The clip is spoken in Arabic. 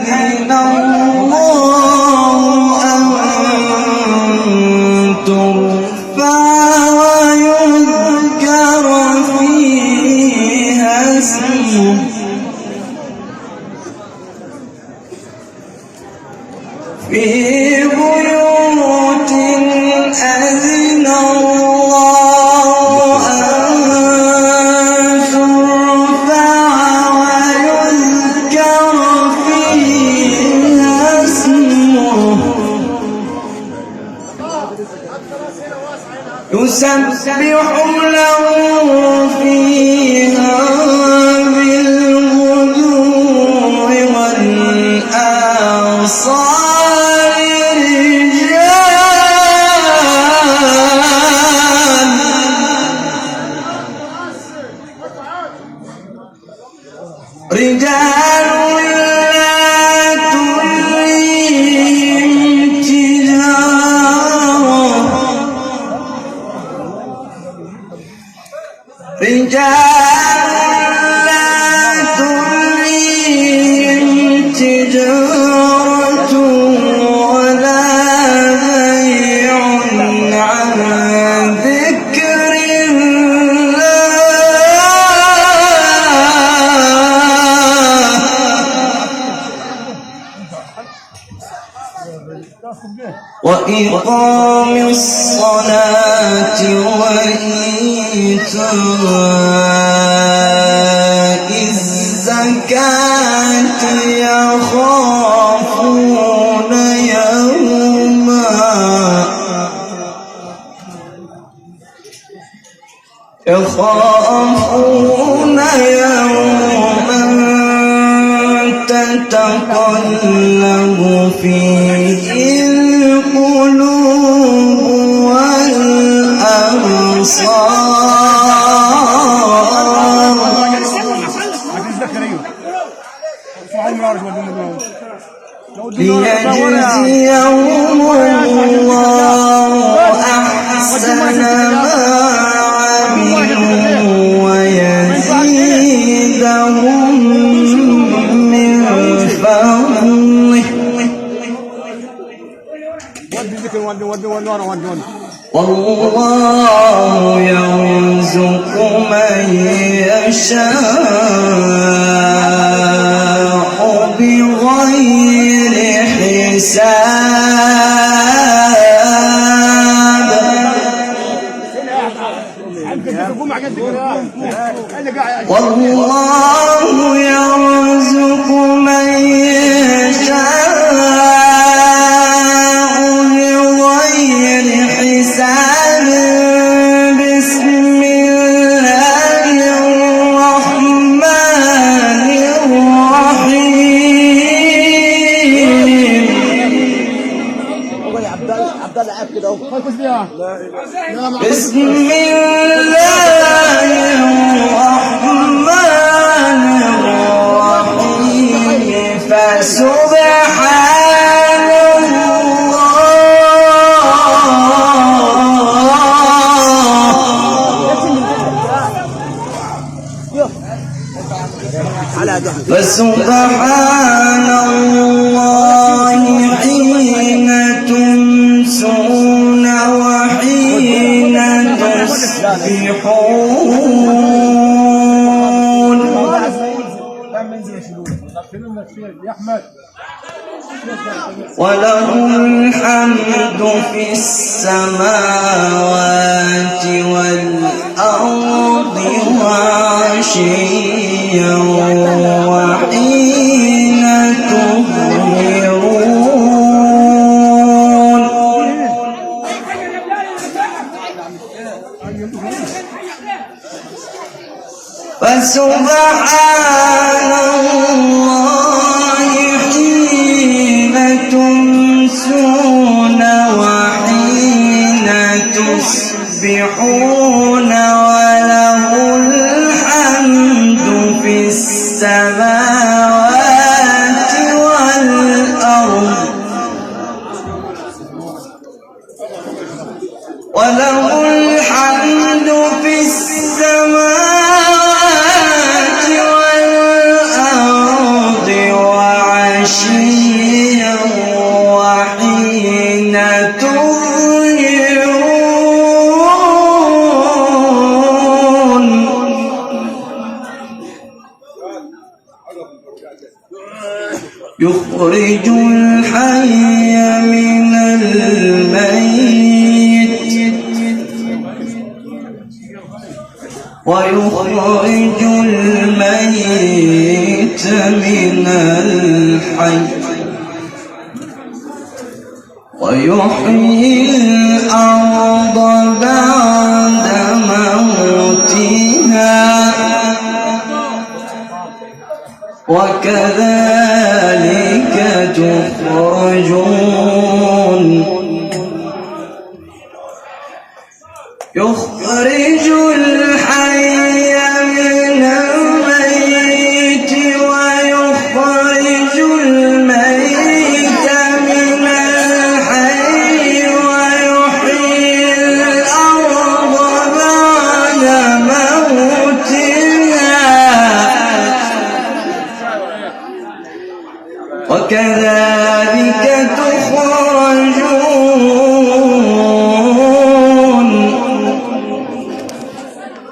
أذن الله أن ترفع ويذكر فيها اسمه في بيوت أذن الله أن ترفع ويذكر فيها اسمه يسبح له فيها بالغدو والآصال رجال لا تلهيهم تجارة رجال لا تلهيهم تجارة ولا بيع عن ذكر وإقام الصلاة وإيتاء الزكاة يخافون يوما تتقلب فيه القلوب والأبصار ليجزيهم الله أحسن ما عملوا ويزيدهم من فضله والله يرزق من يشاء بغير حساب والله يرزق من يشاء بغير حساب بسم الله الرحمن الرحيم بسم الله الرحمن الرحيم فسبحان الله حين تمسون وحين تصبحون وله الحمد في السماوات والأرض وعشيا وحين تظهرون فسبحان الله حين تمسون وحين تصبحون وله الحمد في السماوات والأرض وله الحمد في السماوات والأرض وعشيا يخرج الحي من الميت ويخرج الميت من الحي ويحيي الأرض بعد موتها وكذلك تخرجون يخرج الحي من الميت ويخرج الميت من الحي ويحيي الأرض بعد موتها وكذلك